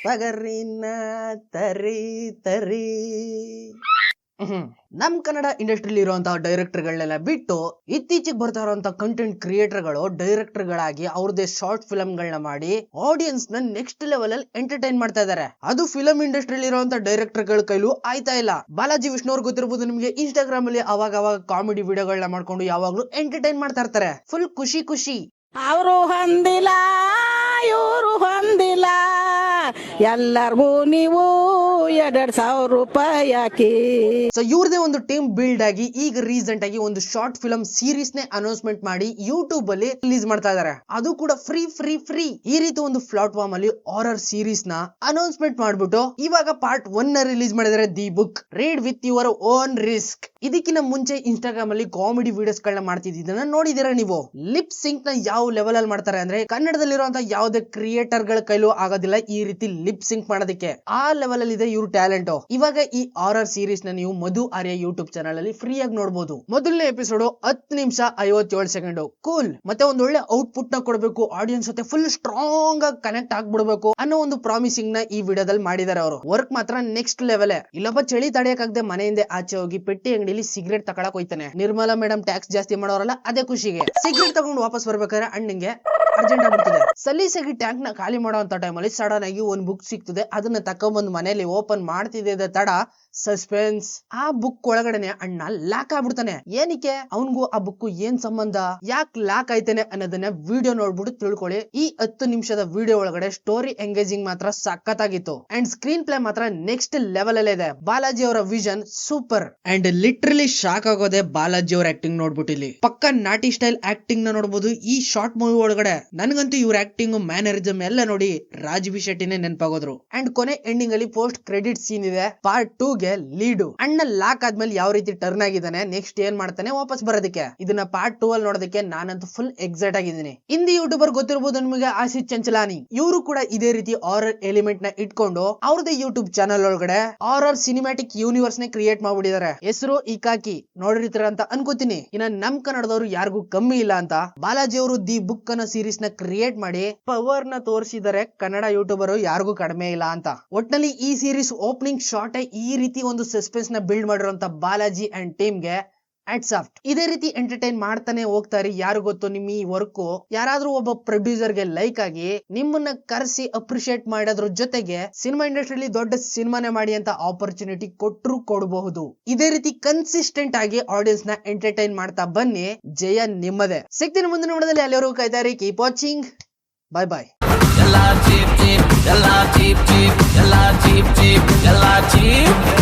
ಪಗರಿನ ತರಿ ತರಿ ನಮ್ ಕನ್ನಡ ಇಂಡಸ್ಟ್ರಿಲಿ ಇರುವಂತಹ ಡೈರೆಕ್ಟರ್ ಗಳನ್ನೆಲ್ಲ ಬಿಟ್ಟು ಇತ್ತೀಚೆಗೆ ಬರ್ತಾ ಇರುವಂತಹ ಕಂಟೆಂಟ್ ಕ್ರಿಯೇಟರ್ ಗಳು ಡೈರೆಕ್ಟರ್ ಗಳಾಗಿ ಅವ್ರದೇ ಶಾರ್ಟ್ ಫಿಲ್ಮ್ ಗಳನ್ನ ಮಾಡಿ ಆಡಿಯನ್ಸ್ ನ ನೆಕ್ಸ್ಟ್ ಲೆವೆಲ್ ಅಲ್ಲಿ ಎಂಟರ್ಟೈನ್ ಮಾಡ್ತಾ ಇದಾರೆ. ಅದು ಫಿಲಂ ಇಂಡಸ್ಟ್ರಿಲಿ ಇರುವಂತಹ ಡೈರೆಕ್ಟರ್ ಗಳ ಕೈಲೂ ಆಯ್ತಾ ಇಲ್ಲ. ಬಾಲಾಜಿ ವಿಷ್ಣು ಅವ್ರು ಗೊತ್ತಿರಬಹುದು ನಿಮ್ಗೆ. ಇನ್ಸ್ಟಾಗ್ರಾಮ್ ಅಲ್ಲಿ ಅವಾಗ ಕಾಮಿಡಿ ವಿಡಿಯೋಗಳನ್ನ ಮಾಡ್ಕೊಂಡು ಯಾವಾಗ್ಲೂ ಎಂಟರ್ಟೈನ್ ಮಾಡ್ತಾ ಇರ್ತಾರೆ. ಫುಲ್ ಖುಷಿ ಖುಷಿ. ಅವರು ಹೊಂದಿಲ್ಲ ಇವರು ಹೊಂದಿಲ್ಲ, ಎಲ್ಲರಿಗೂ ನೀವು 2,000 ರೂಪಾಯಿ ಹಾಕಿ. ಸೊ ಇವ್ರದೇ ಒಂದು ಟೀಮ್ ಬಿಲ್ಡ್ ಆಗಿ ಈಗ ರೀಸೆಂಟ್ ಆಗಿ ಒಂದು ಶಾರ್ಟ್ ಫಿಲ್ಮ್ ಸೀರೀಸ್ ನೇ ಅನೌನ್ಸ್ಮೆಂಟ್ ಮಾಡಿ ಯೂಟ್ಯೂಬ್ ಅಲ್ಲಿ ರಿಲೀಸ್ ಮಾಡ್ತಾ ಇದಾರೆ. ಅದು ಕೂಡ ಫ್ರೀ. ಈ ರೀತಿ ಒಂದು ಪ್ಲಾಟ್ಫಾರ್ಮ್ ಅಲ್ಲಿ ಹಾರರ್ ಸೀರೀಸ್ ನ ಅನೌನ್ಸ್ಮೆಂಟ್ ಮಾಡ್ಬಿಟ್ಟು ಇವಾಗ ಪಾರ್ಟ್ 1 ನ ರಿಲೀಸ್ ಮಾಡಿದ್ದಾರೆ. The book read with your own risk. ಇದಕ್ಕಿಂತ ಮುಂಚೆ ಇನ್ಸ್ಟಾಗ್ರಾಮ್ ಅಲ್ಲಿ ಕಾಮಿಡಿ ವಿಡಿಯೋಸ್ ಗಳನ್ನ ಮಾಡ್ತಿದ್ದನ್ನ ನೋಡಿದೀರಾ ನೀವು. ಲಿಪ್ ಸಿಂಕ್ ನ ಯಾವ ಲೆವೆಲ್ ಅಲ್ಲಿ ಮಾಡ್ತಾರೆ ಅಂದ್ರೆ ಕನ್ನಡದಲ್ಲಿರುವಂತಹ ಯಾವುದೇ ಕ್ರಿಯೇಟರ್ ಗಳ ಕೈಲೂ ಆಗೋದಿಲ್ಲ ಈ ರೀತಿ ಲಿಪ್ ಸಿಂಕ್ ಮಾಡೋದಕ್ಕೆ. ಆ ಲೆವೆಲ್ ಅಲ್ಲಿ ಇದೆ ಇವ್ರ ಟ್ಯಾಲೆಂಟ್. ಇವಾಗ ಈ ಹಾರರ್ ಸೀರೀಸ್ ನ ನೀವು ಮಧು ಆರ್ಯ ಯೂಟ್ಯೂಬ್ ಚಾನಲ್ ಅಲ್ಲಿ ಫ್ರೀ ಆಗಿ ನೋಡಬಹುದು. ಮೊದಲನೇ ಎಪಿಸೋಡ್ 10 ನಿಮಿಷ 57 ಸೆಕೆಂಡ್. ಕೂಲ್ ಮತ್ತೆ ಒಂದ್ ಒಳ್ಳೆ ಔಟ್ಪುಟ್ ನ ಕೊಡಬೇಕು, ಆಡಿಯನ್ಸ್ ಜೊತೆ ಫುಲ್ ಸ್ಟ್ರಾಂಗ್ ಆಗಿ ಕನೆಕ್ಟ್ ಆಗ್ಬಿಡ್ಬೇಕು ಅನ್ನೋ ಒಂದು ಪ್ರಾಮಿಸಿಂಗ್ ನ ಈ ವಿಡಿಯೋದಲ್ಲಿ ಮಾಡಿದ್ದಾರೆ ಅವರು. ವರ್ಕ್ ಮಾತ್ರ ನೆಕ್ಸ್ಟ್ ಲೆವೆಲ್. ಇಲ್ಲೊಬ್ಬ ಚಳಿ ತಡೆಯಕ್ಕಾಗದೆ ಮನೆಯಿಂದ ಆಚೆ ಹೋಗಿ ಪೆಟ್ಟಿ ಅಂಗಡಿಲಿ ಸಿಗರೇಟ್ ತಗೊಳಕ್ ಹೋಯ್ತಾನೆ. ನಿರ್ಮಲಾ ಮೇಡಮ್ ಟ್ಯಾಕ್ಸ್ ಜಾಸ್ತಿ ಮಾಡೋರಲ್ಲ, ಅದೇ ಖುಷಿಗೆ ಸಿಗರೇಟ್ ತಗೊಂಡು ವಾಪಸ್ ಬರ್ಬೇಕಾದ್ರೆ ಅಣ್ಣಂಗೆ ಅರ್ಜೆಂಟ್ ಆಗ್ಬಿಡ್ತದೆ. ಸಲೀಸಾಗಿ ಟ್ಯಾಂಕ್ ನ ಖಾಲಿ ಮಾಡುವಂತ ಟೈಮ್ ಅಲ್ಲಿ ಸಡನ್ ಆಗಿ ಒಂದ್ ಬುಕ್ ಸಿಗ್ತದೆ. ಅದನ್ನ ತಕೊಂಡ್ಬಂದ್ ಮನೇಲಿ ಓಪನ್ ಮಾಡ್ತಿದ್ದ ತಡ ಸಸ್ಪೆನ್ಸ್. ಆ ಬುಕ್ ಒಳಗಡೆನೆ ಅಣ್ಣ ಲಾಕ್ ಆಗ್ಬಿಡ್ತಾನೆ. ಏನಕ್ಕೆ ಅವನ್ಗೂ ಆ ಬುಕ್ ಏನ್ ಸಂಬಂಧ, ಯಾಕೆ ಲಾಕ್ ಆಯ್ತಾನೆ ಅನ್ನೋದನ್ನ ವಿಡಿಯೋ ನೋಡ್ಬಿಟ್ಟು ತಿಳ್ಕೊಳ್ಳಿ. ಈ 10 ನಿಮಿಷದ ವಿಡಿಯೋ ಒಳಗಡೆ ಸ್ಟೋರಿ ಎಂಗೇಜಿಂಗ್ ಮಾತ್ರ ಸಖತ್ತಾಗಿತ್ತು ಅಂಡ್ ಸ್ಕ್ರೀನ್ ಪ್ಲೇ ಮಾತ್ರ ನೆಕ್ಸ್ಟ್ ಲೆವೆಲ್ ಅಲ್ಲೇ ಇದೆ. ಬಾಲಾಜಿ ಅವರ vision super and literally shock ಆಗೋದೆ ಬಾಲಾಜಿ ಅವರ ಆಕ್ಟಿಂಗ್ ನೋಡ್ಬಿಟ್ಟು. ಇಲ್ಲಿ ಪಕ್ಕ ನಾಟಿ ಸ್ಟೈಲ್ ಆಕ್ಟಿಂಗ್ ನ ನೋಡಬಹುದು ಈ ಶಾರ್ಟ್ ಮೂವಿ ಒಳಗಡೆ. ನನ್ಗಂತೂ ಇವ್ರ ಆಕ್ಟಿಂಗ್ ಮ್ಯಾನರಿಸಮ್ ಎಲ್ಲ ನೋಡಿ ರಾಜ್ವಿ ಶೆಟ್ಟಿನೇ ನೆನಪಾಗೋದ್ರು. ಅಂಡ್ ಕೊನೆ ಎಂಡಿಂಗ್ ಅಲ್ಲಿ ಪೋಸ್ಟ್ ಕ್ರೆಡಿಟ್ ಸೀನ್ ಇದೆ. Part 2 lead. ಅಣ್ಣ ಲಾಕ್ ಆದ್ಮೇಲೆ ಯಾವ ರೀತಿ ಟರ್ನ್ ಆಗಿದ್ದಾನೆ, ನೆಕ್ಸ್ಟ್ ಏನ್ ಮಾಡ್ತಾನೆ ವಾಪಸ್ ಬರೋದಕ್ಕೆ, ಇದನ್ನ ಪಾರ್ಟ್ 2 ಅಲ್ಲಿ ನೋಡೋದಕ್ಕೆ ನಾನಂತೂ ಫುಲ್ ಎಕ್ಸೈಟ್ ಆಗಿದ್ದೀನಿ. ಹಿಂದಿ ಯೂಟ್ಯೂಬರ್ ಗೊತ್ತಿರಬಹುದು ನಿಮಗೆ ಆಸಿಫ್ ಚಂಚಲಾನಿ. ಇವರು ಕೂಡ ಇದೇ ರೀತಿ ಹಾರರ್ ಎಲಿಮೆಂಟ್ ನ ಇಟ್ಕೊಂಡು ಅವ್ರದೇ ಯೂಟ್ಯೂಬ್ ಚಾನಲ್ ಒಳಗಡೆ ಹಾರರ್ ಸಿನಿಮ್ಯಾಟಿಕ್ ಯೂನಿವರ್ಸ್ ನೇ ಕ್ರಿಯೇಟ್ ಮಾಡ್ಬಿಟ್ಟಿದ್ದಾರೆ. ಹೆಸರು ಇಕಾಕಿ, ನೋಡಿರ್ತೀರ ಅಂತ ಅನ್ಕೋತೀನಿ. ಇನ್ನ ನಮ್ ಕನ್ನಡದವರು ಯಾರಿಗೂ ಕಮ್ಮಿ ಇಲ್ಲ ಅಂತ ಬಾಲಾಜಿ ಅವರು ದಿ ಬುಕ್ ಅನ್ನೋ ಸೀರೀಸ್ ನ ಕ್ರಿಯೇಟ್ ಮಾಡಿ ಪವರ್ ನ ತೋರಿಸಿದ್ದಾರೆ. ಕನ್ನಡ ಯೂಟ್ಯೂಬರ್ ಯಾರಿಗೂ ಕಡಿಮೆ ಇಲ್ಲ ಅಂತ. ಒಟ್ನಲ್ಲಿ ಈ ಸೀರೀಸ್ ಓಪನಿಂಗ್ ಶಾರ್ಟ್ ಈ ರೀತಿ ಒಂದು ಸಸ್ಪೆನ್ಸ್ ನ ಬಿಲ್ಡ್ ಮಾಡಿರುವಂತ ಬಾಲಾಜಿ ಅಂಡ್ ಟೀಮ್ ಗೆ ಹ್ಯಾಟ್ಸ್ ಆಫ್. ಇದೇ ರೀತಿ ಎಂಟರ್ಟೈನ್ ಮಾಡ್ತಾನೆ ಹೋಗ್ತಾರೆ. ಯಾರು ಗೊತ್ತು ನಿಮ್ ಈ ವರ್ಕ್ ಯಾರಾದ್ರೂ ಒಬ್ಬ ಪ್ರೊಡ್ಯೂಸರ್ ಗೆ ಲೈಕ್ ಆಗಿ ನಿಮ್ಮನ್ನ ಕರೆಸಿ ಅಪ್ರಿಶಿಯೇಟ್ ಮಾಡೋದ್ರ ಜೊತೆಗೆ ಸಿನಿಮಾ ಇಂಡಸ್ಟ್ರಿಯಲ್ಲಿ ದೊಡ್ಡ ಸಿನಿಮಾನೇ ಮಾಡಿ ಅಂತ ಆಪರ್ಚುನಿಟಿ ಕೊಟ್ಟರು ಕೊಡಬಹುದು. ಇದೇ ರೀತಿ ಕನ್ಸಿಸ್ಟೆಂಟ್ ಆಗಿ ಆಡಿಯನ್ಸ್ ನ ಎಂಟರ್ಟೈನ್ ಮಾಡ್ತಾ ಬನ್ನಿ. ಜಯ ನಿಮ್ಮದೇ. ಸಿಗ್ತೀನಿ ಮುಂದಿನ ನೋಡೋದಲ್ಲಿ. ಅಲ್ಲಿವರೆಗೂ ಕಾಯ್ತಾ ಇರಿ. Keep watching. Bye bye. ಎಲ್ಲ ಚೀಪ್